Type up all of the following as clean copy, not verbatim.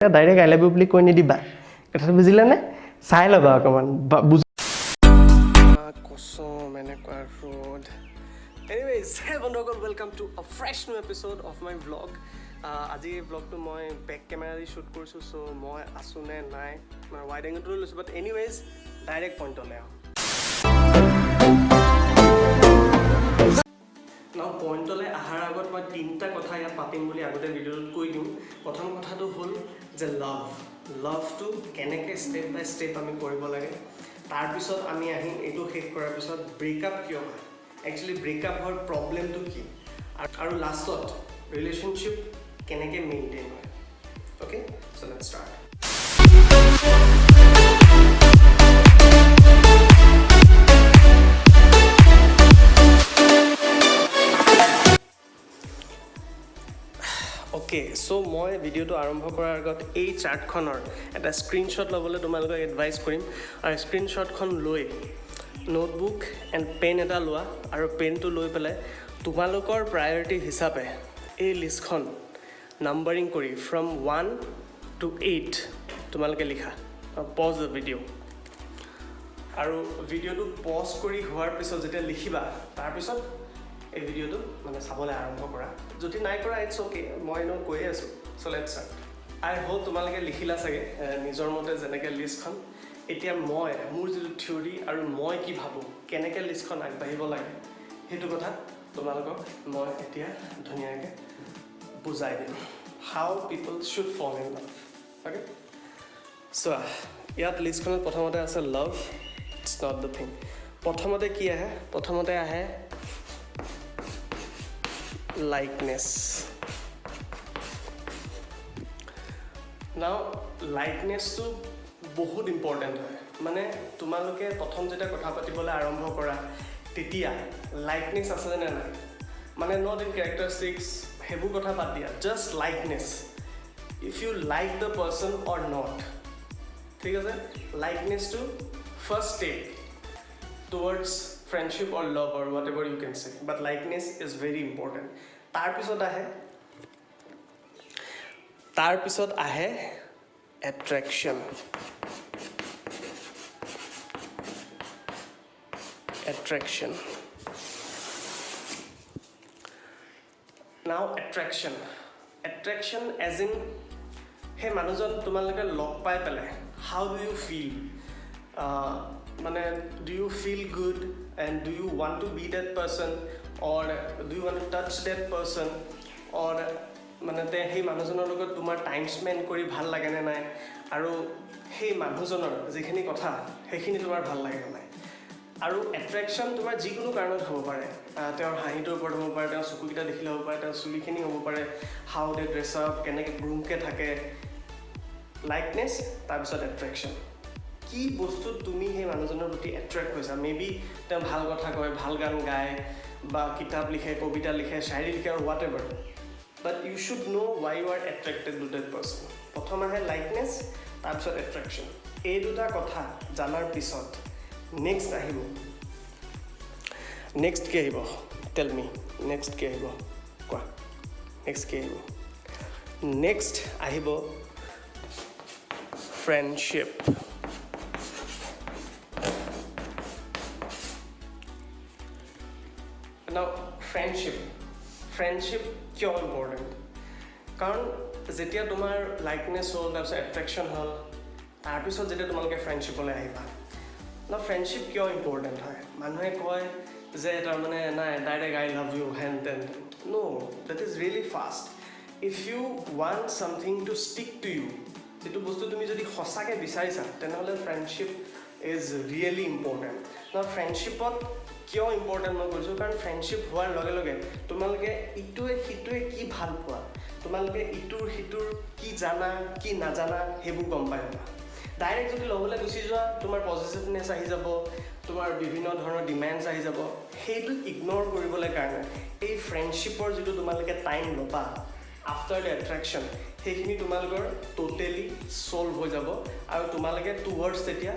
Direct I love U বুলি কৈ নিদিবা কথাটো বুজিলে নে চাই ল'বা অকণমান কচম এনেকুৱা ৰ'দ এনিৱেজ হে বন্ধুসকল welcome to a fresh new episode of my vlog আজি এই ভ্লগটো মই বেক কেমেৰা দি শ্বুট কৰিছোঁ চ' মই আছোঁ নে নাই মানে ৱাইড এংগলটো লৈছোঁ বাট এনিৱেজ ডাইৰেক্ট পইণ্টলৈ আহোঁ পইণ্টলৈ অহাৰ আগত মই তিনিটা কথা ইয়াত পাতিম বুলি আগতে ভিডিঅ'টোত কৈ দিওঁ প্ৰথম কথাটো হ'ল যে লাভটো কেনেকৈ ষ্টেপ বাই ষ্টেপ আমি কৰিব লাগে তাৰপিছত আমি আহিম এইটো শেষ কৰাৰ পিছত ব্ৰেকআপ কিয় হয় একচুৱেলি ব্ৰেকআপ হোৱাৰ প্ৰব্লেমটো কি আৰু লাষ্টত ৰিলেশ্যনশ্বিপ কেনেকৈ মেইনটেইন হয় okay so' let's start okay so' মই ভিডিঅ'টো আৰম্ভ কৰাৰ আগত এই চাৰ্টখনৰ এটা স্ক্ৰীনশ্বট ল'বলৈ তোমালোকক এডভাইচ কৰিম আৰু স্ক্ৰীনশ্বটখন লৈ নোটবুক এণ্ড পেন এটা লোৱা আৰু পেনটো লৈ পেলাই তোমালোকৰ প্ৰায়ৰিটি হিচাপে এই লিষ্টখন নাম্বাৰিং কৰি ফ্ৰম 1 to 8 তোমালোকে লিখা পজ দ্য ভিডিঅ' আৰু ভিডিঅ'টো পজ কৰি হোৱাৰ পিছত যেতিয়া লিখিবা তাৰপিছত এই ভিডিঅ'টো মানে চাবলৈ আৰম্ভ কৰা যদি নাই কৰা ইটছ অ'কে মই এনেও কৈয়ে আছোঁ চ' লেটছ ষ্টাৰ্ট আই হোপ তোমালোকে লিখিলা চাগে নিজৰ মতে যেনেকৈ লিষ্টখন এতিয়া মই মোৰ যিটো থিয়ৰী আৰু মই কি ভাবোঁ কেনেকৈ লিষ্টখন আগবাঢ়িব লাগে সেইটো কথা তোমালোকক মই এতিয়া ধুনীয়াকৈ বুজাই দিম how people should fall in love okay so' ইয়াত লিষ্টখনত প্ৰথমতে আছে love it's not the thing প্ৰথমতে কি আহে প্ৰথমতে আহে লাইকনেছ নাও লাইকনেছটো বহুত ইম্পৰ্টেণ্ট হয় মানে তোমালোকে প্ৰথম যেতিয়া কথা পাতিবলৈ আৰম্ভ কৰা তেতিয়া লাইকনেছ আছে নে নাই মানে নট ইন কেৰেক্টাৰিষ্টিক্স সেইবোৰ কথা বাদ দিয়া just likeness if you like the person or not ঠিক আছে লাইকনেছটো first step towards friendship or love or whatever you can say but likeness is very important তাৰপিছত আহে attraction now attraction as in hey মানুহজন তোমালোকে লগ পাই পেলাই how do you feel মানে do you feel good and do you want to be that person or do you want to touch that person or মানে সেই মানুহজনৰ লগত তোমাৰ টাইম স্পেণ্ড কৰি ভাল লাগে নে নাই আৰু সেই মানুহজনৰ যিখিনি কথা সেইখিনি তোমাৰ ভাল লাগে নে নাই আৰু এট্ৰেকশ্যন তোমাৰ যিকোনো কাৰণত হ'ব পাৰে তেওঁৰ হাঁহিটোৰ ওপৰত হ'ব পাৰে তেওঁৰ চকুকেইটা দেখিলে হ'ব পাৰে তেওঁৰ চুলিখিনি হ'ব পাৰে হাউ দে ড্ৰেছ আপ কেনেকৈ গ্ৰুমকৈ থাকে লাইকনেছ তাৰপিছত এট্ৰেকশ্যন কি বস্তুত তুমি সেই মানুহজনৰ প্ৰতি এট্ৰেক্ট হৈছা মেবি তেওঁ ভাল কথা কয় ভাল গান গায় বা কিতাপ লিখে কবিতা লিখে শায়ৰী লিখে আৰু whatever but you should know' why you are attracted to that person প্ৰথম আহে লাইকনেছ তাৰপিছত এট্ৰেকশ্যন এই দুটা কথা জনাৰ পিছত নেক্সট আহিব নেক্সট কি আহিব টেল মি নেক্সট কি আহিব কোৱা নেক্সট কি আহিব নেক্সট আহিব ফ্ৰেণ্ডশ্বিপ Now, friendship কিয় ইম্পৰ্টেণ্ট কাৰণ যেতিয়া তোমাৰ লাইকনেছ হ'ল তাৰপিছত এট্ৰেকশ্যন হ'ল তাৰপিছত যেতিয়া তোমালোকে ফ্ৰেণ্ডশ্বিপলৈ আহিবা ন ফ্ৰেণ্ডশ্বিপ কিয় ইম্পৰ্টেণ্ট হয় মানুহে কয় যে তাৰমানে নাই direct I love you then then no' that is really fast if you want something to stick to you যিটো বস্তু তুমি যদি সঁচাকৈ বিচাৰিছা তেনেহ'লে ফ্ৰেণ্ডশ্বিপ ইজ ৰিয়েলি ইম্পৰ্টেণ্ট ন ফ্ৰেণ্ডশ্বিপত কিয় ইম্পৰ্টেণ্ট মই কৈছোঁ কাৰণ ফ্ৰেণ্ডশ্বিপ হোৱাৰ লগে লগে তোমালোকে ইটোৱে সিটোৱে কি ভাল পোৱা তোমালোকে ইটোৰ সিটোৰ কি জানা কি নাজানা সেইবোৰ গম পাই যাবা ডাইৰেক্ট যদি ল'বলৈ গুচি যোৱা তোমাৰ পজিটিভনেছ আহি যাব তোমাৰ বিভিন্ন ধৰণৰ ডিমেণ্ডছ আহি যাব সেইটো ইগন'ৰ কৰিবলৈ কাৰণে এই ফ্ৰেণ্ডশ্বিপৰ যিটো তোমালোকে টাইম ল'বা আফটাৰ দ্য এট্ৰেকশ্যন সেইখিনি তোমালোকৰ ট'টেলি ছল্ভ হৈ যাব আৰু তোমালোকে টুৱাৰ্ডছ তেতিয়া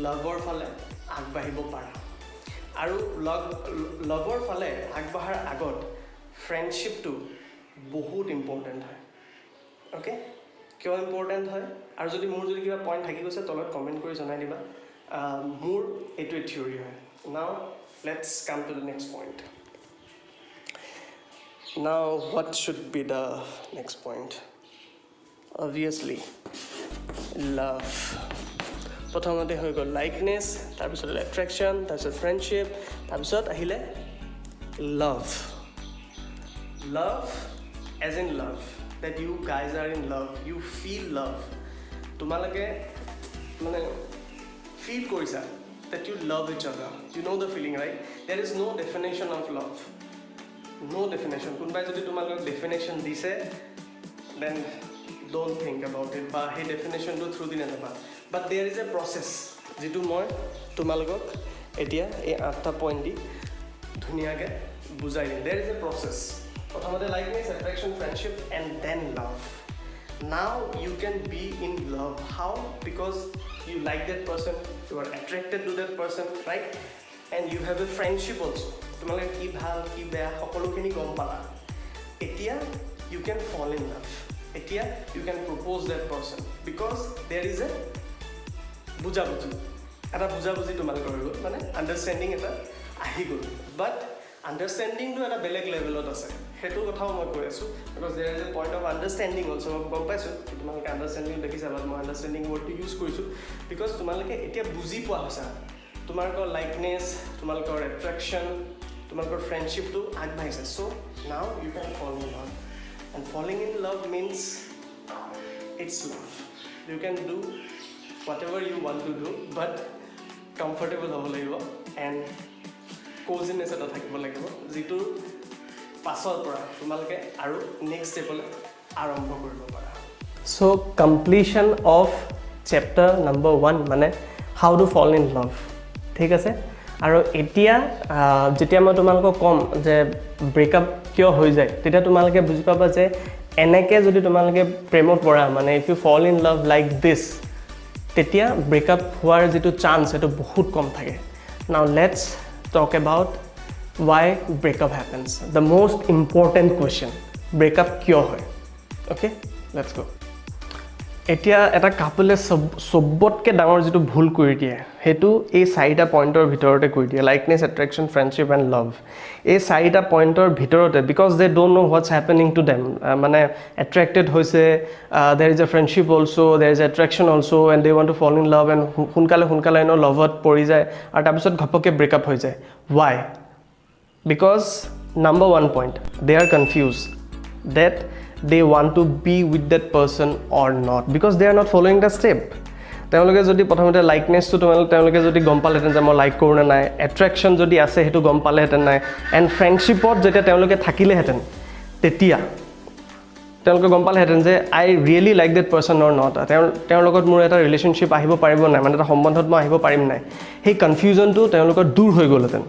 লাভৰ ফালে আগবাঢ়িব পাৰা আৰু লগৰ ফালে আগবঢ়াৰ আগত ফ্ৰেণ্ডশ্বিপটো বহুত ইম্পৰ্টেণ্ট হয় অ'কে কিয় ইম্পৰ্টেণ্ট হয় আৰু যদি মোৰ যদি কিবা পইণ্ট থাকি গৈছে তলত কমেণ্ট কৰি জনাই দিবা মোৰ এইটোৱে থিয়ৰী হয় now let's come to the next point now what should be the next point obviously love প্ৰথমতে হৈ গ'ল লাইকনেছ তাৰপিছত এট্ৰেকশ্যন তাৰপিছত ফ্ৰেণ্ডশ্বিপ তাৰপিছত আহিলে love love as in love that you guys are in love, you feel love. তোমালোকে মানে feel কৰিছা that you love each other. You know the feeling, right? There is no definition of love. No definition. কোনোবাই যদি তোমালোকক definition দিছে then don't think about it. বা সেই definitionটো through দি নাযাবা. But there is a process. যিটো মই তোমালোকক এতিয়া এই 8টা পইণ্ট দি ধুনীয়াকৈ বুজাই দিম. There is a process. প্ৰথমতে likeness, attraction, friendship, and then love. Now you can be in love. How? Because you like that person, you are attracted to that person, right? And you have a friendship also. তোমালোকে কি ভাল কি বেয়া সকলোখিনি গম পালা এতিয়া you can fall in love. এতিয়া you can propose that person because there is a বুজাবুজি এটা বুজাবুজি তোমালোকৰ হৈ গ'ল মানে আণ্ডাৰষ্টেণ্ডিং এটা আহি গ'ল বাট আণ্ডাৰষ্টেণ্ডিংটো এটা বেলেগ লেভেলত আছে সেইটো কথাও মই কৈ আছোঁ বিকজ দেৰ is A point of understanding also' মই গম পাইছোঁ তোমালোকে আণ্ডাৰষ্টেণ্ডিং দেখিছা বাট মই আণ্ডাৰষ্টেণ্ডিং ৱৰ্ডটো ইউজ কৰিছোঁ বিকজ তোমালোকে এতিয়া বুজি পোৱা হৈছা তোমালোকৰ লাইকনেছ তোমালোকৰ এট্ৰেকশ্যন তোমালোকৰ ফ্ৰেণ্ডশ্বিপটো আগবাঢ়িছে চ' নাও you can fall in love and falling in love means it's love you can do whatever you want to do but comfortable হ'ব লাগিব এণ্ড কোজিনেছ এটা থাকিব লাগিব যিটোৰ পাছৰ পৰা তোমালোকে আৰু নেক্সট ষ্টেপলৈ আৰম্ভ কৰিব পাৰা চ' কমপ্লিশ্যন অফ চেপ্টাৰ নম্বৰ 1 মানে হাউ টু ফল ইন লাভ ঠিক আছে আৰু এতিয়া যেতিয়া মই তোমালোকক ক'ম যে ব্ৰেকআপ কিয় হৈ যায় তেতিয়া তোমালোকে বুজি পাবা যে এনেকৈ যদি তোমালোকে প্ৰেমত পৰা মানে ইফ ইউ ফল ইন লাভ লাইক দিছ তেতিয়া ব্ৰেকআপ হোৱাৰ যিটো চান্স সেইটো বহুত কম থাকে নাও let's talk about why breakup happens. The most important question. Breakup kyo hoy? Okay, let's go. এতিয়া এটা কাপলে সবতকে ডাঙৰ যেটো ভুল কৰি দিয়ে হেতু এই চাৰিটা পইণ্টৰ ভিতৰতে কৰি দিয়ে likeness attraction friendship and love এই চাৰিটা পইণ্টৰ ভিতৰতে because they don't know what's happening to them মানে এট্ৰেক্টেড হৈছে there is a friendship also' there is attraction also' and they want to fall in love and সোনকালে এনেও লভত পৰি যায় আৰু তাৰপিছত ঘপককৈ ব্ৰেকআপ হৈ যায় why because number 1 point they are confuse that they want to be with that person or not because they are not following the step তেওঁলোকে যদি প্ৰথমতে লাইকনেছটো তেওঁলোকে যদি গম পালেহেঁতেন যে মই লাইক কৰোঁ নে নাই এট্ৰেকশ্যন যদি আছে সেইটো গম পালেহেঁতেন নাই এণ্ড ফ্ৰেণ্ডশ্বিপত যেতিয়া তেওঁলোকে থাকিলেহেঁতেন তেতিয়া তেওঁলোকে গম পালেহেঁতেন যে I really like that person or not তেওঁৰ লগত মোৰ এটা ৰিলেশ্যনশ্বিপ আহিব পাৰিব নাই মানে এটা সম্বন্ধত মই আহিব পাৰিম নাই সেই কনফিউজনটো তেওঁলোকৰ দূৰ হৈ গ'লহেঁতেন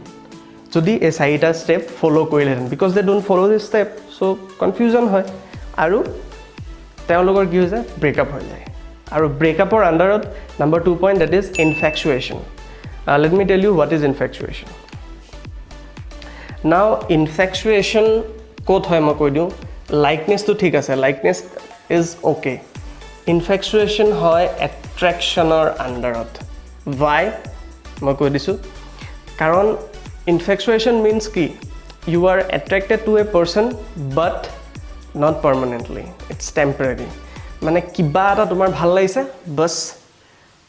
যদি এই চাৰিটা ষ্টেপ ফ'ল' কৰিলেহেঁতেন because they don't follow' this step so' confusion হয় আৰু তেওঁলোকৰ কি হৈছে ব্ৰেকআপ হৈ যায় আৰু ব্ৰেকআপৰ আণ্ডাৰত number 2 point that is infatuation let me tell you what is ইনফেকচুৱেশ্যন নাও ইনফেকচুৱেশ্যন ক'ত হয় মই কৈ দিওঁ লাইকনেছটো ঠিক আছে লাইকনেছ ইজ অ'কে ইনফেকচুৱেশ্যন হয় এট্ৰেকশ্যনৰ আণ্ডাৰত ৱাই মই কৈ দিছোঁ কাৰণ ইনফেকচুৱেশ্যন মিনছ কি you are attracted to a person but not permanently it's temporary মানে কিবা এটা তোমাৰ ভাল লাগিছে বস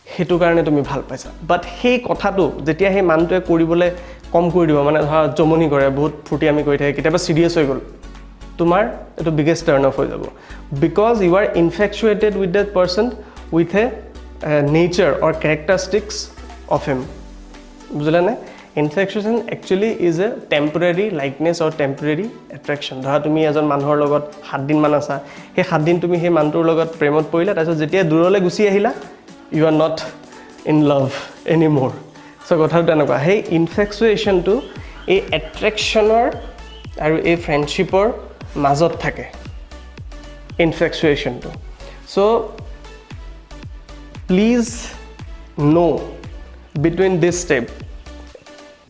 হেতু কাৰণে তুমি ভাল পাইছা বাট সেই কথাটো যেতিয়া সেই মানুহটোৱে কৰিবলৈ কম কৰি দিব মানে ধৰা জমনি কৰে বহুত ফুটি আমি কৰি থাকে কেতিয়াবা সিৰিয়াছ হৈ গ'ল তোমাৰ এটো বিগেষ্ট টাৰ্ন অফ হৈ যাব because you are infatuated with that person with a nature or characteristics of him বুজিলা নে infatuation actually is a temporary likeness or temporary attraction ধৰা তুমি এজন মানুহৰ লগত 7 দিনমান আছা সেই 7 দিন তুমি সেই মানুহটোৰ লগত প্ৰেমত পৰিলা তাৰপিছত যেতিয়া দূৰলৈ গুচি আহিলা you are not in love any more so' কথাটো তেনেকুৱা সেই ইনফেকচুৱেশ্যনটো এই এট্ৰেকশ্যনৰ আৰু এই ফ্ৰেণ্ডশ্বিপৰ মাজত থাকে ইনফেকচুৱেশ্যনটো so' please know between this step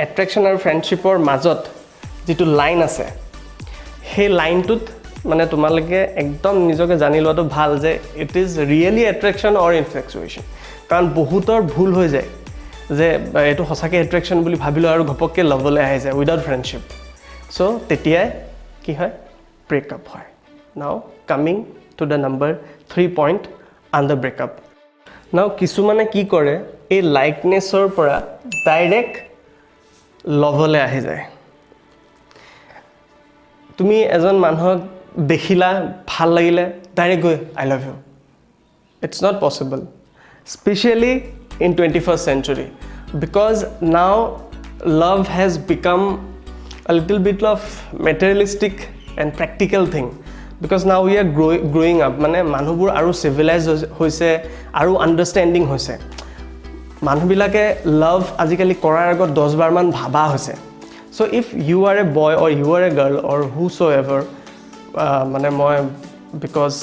attraction আৰু ফ্ৰেণ্ডশ্বিপৰ মাজত যিটো লাইন আছে সেই লাইনটোত মানে তোমালোকে একদম নিজকে জানি লোৱাটো ভাল যে ইট ইজ ৰিয়েলি এট্ৰেকশ্যন অৰ ইনফেক্সুৱেশ্যন কাৰণ বহুতৰ ভুল হৈ যায় যে এইটো সঁচাকৈ এট্ৰেকশ্যন বুলি ভাবিলোঁ আৰু ঘপককৈ ল'বলৈ আহি যায় উইদাউট ফ্ৰেণ্ডশ্বিপ চ' তেতিয়াই কি হয় ব্ৰেকআপ হয় নাও coming to the number 3 point on the breakup নাও কিছুমানে কি কৰে এই লাইকনেছৰ পৰা ডাইৰেক্ট ল'বলৈ আহি যায় তুমি এজন মানুহক দেখিলা ভাল লাগিলে ডাইৰেক্ট গৈ I love you it's not possible specially in 21st century because now love has become a little bit of materialistic and practical thing because now we are growing up মানে মানুহবোৰ আৰু civilized হৈছে আৰু understanding হৈছে মানুহবিলাকে love আজিকালি কৰাৰ আগত 10 বাৰ মান ভাবা হৈছে so if you are a boy or you are a girl or whosoever মানে মই because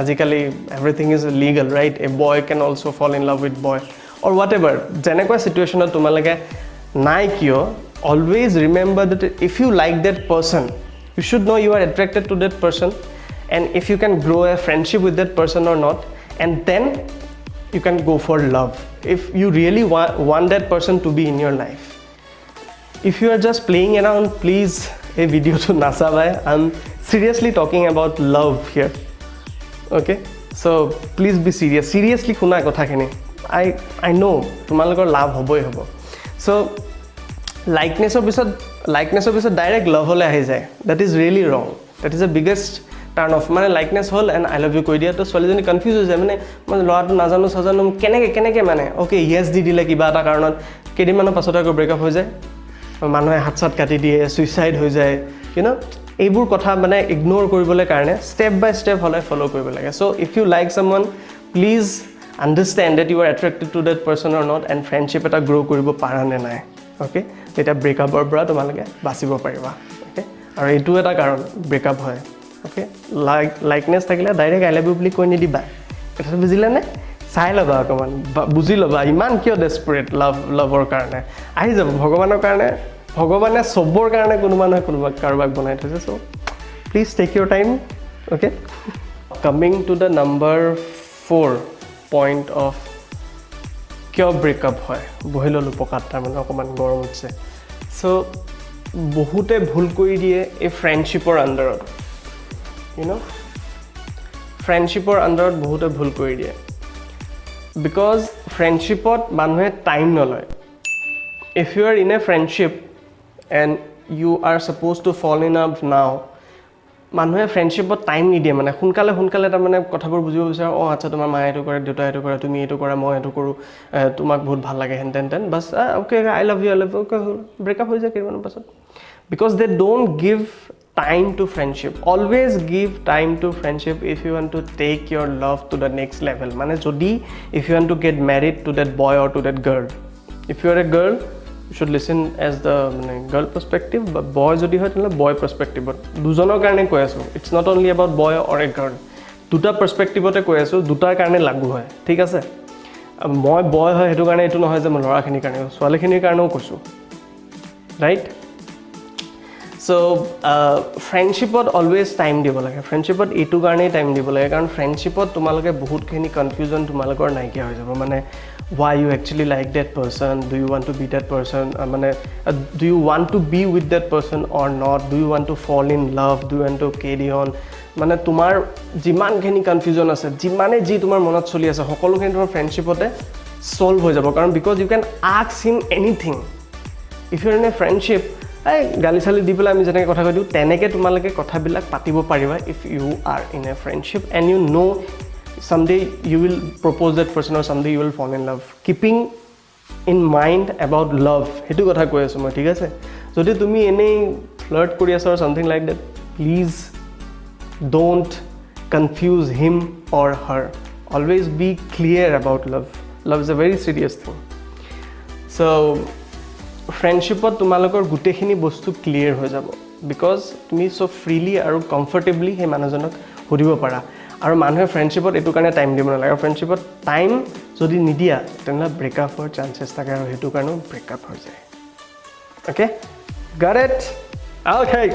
আজিকালি everything is legal right a boy can also fall in love with boy or whatever যেনেকুৱা সিচুৱেশ্যনত তোমালোকে নাই কিয় always remember that if you like that person you should know you are attracted to that person and if you can grow a friendship with that person or not and then you can go for love if you really want that person to be in your life if you are just playing around please a video to nasabai I'm seriously talking about love here okay so please be serious seriously khuna kotha khini I know tumalokor labh hoboi hobo so likeness bisot direct love hole ahi jay that is really wrong that is the biggest turn off mane likeness hole and I love you koi dia to swali jani confuse hoy jay mane lora to najanu sajanu keneke mane okay yes di dile kiba ta karonot kedi mano pasota ko break up hoy jay মানুহে হাত সাত কাটি দিয়ে suicide হৈ যায় you know এইবোৰ কথা মানে ইগনোৰ কৰিবলৈ কাৰণে স্টেপ বাই স্টেপ হলে ফলো কৰিব লাগে so if you like someone please understand that you are attracted to that person or not and friendship এটা গ্ৰো কৰিব পাৰা নে নাই ওকে এটা ব্ৰেকআপৰ পৰা তোমালোকে বাচিব পাৰিবা ওকে আৰু এইটো এটা কাৰণ ব্ৰেকআপ হয় ওকে লাইকনেছ থাকিলে ডাইৰেক্ট আই লাভ ইউ বুলি কৈ নিদিবা কথাটো বুজিলা নে চাই ল'বা অকণমান বুজি ল'বা ইমান কিয় ডেছপাৰেট লাভৰ কাৰণে আহি যাব ভগৱানৰ কাৰণে ভগৱানে সবৰ কাৰণে কোনো মানুহে কোনোবা কাৰোবাক বনাই থৈছে so please take your time okay coming to the number 4 point of কিয় ব্ৰেকআপ হয় বহি ল'লোঁ পকাত তাৰমানে অকণমান গৰম উঠিছে সো বহুতে ভুল কৰি দিয়ে এই ফ্ৰেণ্ডশ্বিপৰ আণ্ডাৰত ইউ ন ফ্ৰেণ্ডশ্বিপৰ আণ্ডাৰত বহুতে ভুল কৰি দিয়ে because friendshipot মানুহে টাইম নলয় if you are in a friendship and you are supposed to fall in love now মানুহে ফ্ৰেণ্ডশ্বিপত টাইম নিদিয়ে মানে সোনকালে তাৰ মানে কথাবোৰ বুজিব বিচাৰে আচ্ছা তোমাৰ মায়ে এইটো কৰে দেউতা এইটো কৰে তুমি এইটো কৰা মই এইটো কৰোঁ তোমাক বহুত ভাল লাগে হেন তেন বাছ অ'কে আই লাভ ইউ অ'কে ব্ৰেকআপ হৈ যায় কেইদিনমানৰ পাছত because they don't give time to friendship always give time to friendship if you want to take your love to the next level mane jodi if you want to get married to that boy or to that girl if you are a girl you should listen as the girl perspective but boy jodi hoy tele boy perspective dujonor karone koi asu it's not only about boy or a girl duta perspective ote koi asu dutar karone lagu hoy thik ase moi boy hoy hetu karone etu nohoy je moi lora khini karone swale khini karoneo koisu right so friendshipot always time দিব লাগে friendshipot এটো কাৰণে time দিব লাগে কাৰণ friendshipot তোমালকে বহুত খিনি কনফিউজন তোমালকৰ নাইকিয়া হৈ যাব মানে why you actually like that person do you want to be that person মানে do you want to be with that person or not do you want to fall in love do you want to carry on মানে তোমাৰ যিমান খিনি confusion আছে যিমানে যি তোমাৰ মনত চলি আছে সকলোখিনি তোমাৰ friendshipতে সলভ হৈ যাব কাৰণ because you can ask him anything if you are in a friendship এই গালি চালি দি পেলাই আমি যেনেকৈ কথা কৈ দিওঁ তেনেকৈ তোমালোকে কথাবিলাক পাতিব পাৰিবা if you are in a friendship and you know' someday you will propose that person or someday you will fall in love keeping in mind about love hetu kotha koi asu moi thik ase jodi tumi enei flirt kori asa or something like that please don't confuse him or her always be clear about love is a very serious thing so friendshipot tumalokor gutekhini bostu clear hoy jabo because tumi so freely aru comfortably he manajonok hodibo para আৰু মানুহে ফ্ৰেণ্ডশ্বিপত এটো কাৰণে time দিব নালাগে ফ্ৰেণ্ডশ্বিপত time যদি নিদিয়া তেনলা breakup হোৱাৰ চান্সেছ থাকে আৰু হেতু কাৰণে ব্ৰেকআপ হৈ যায় ওকে গট ইট okay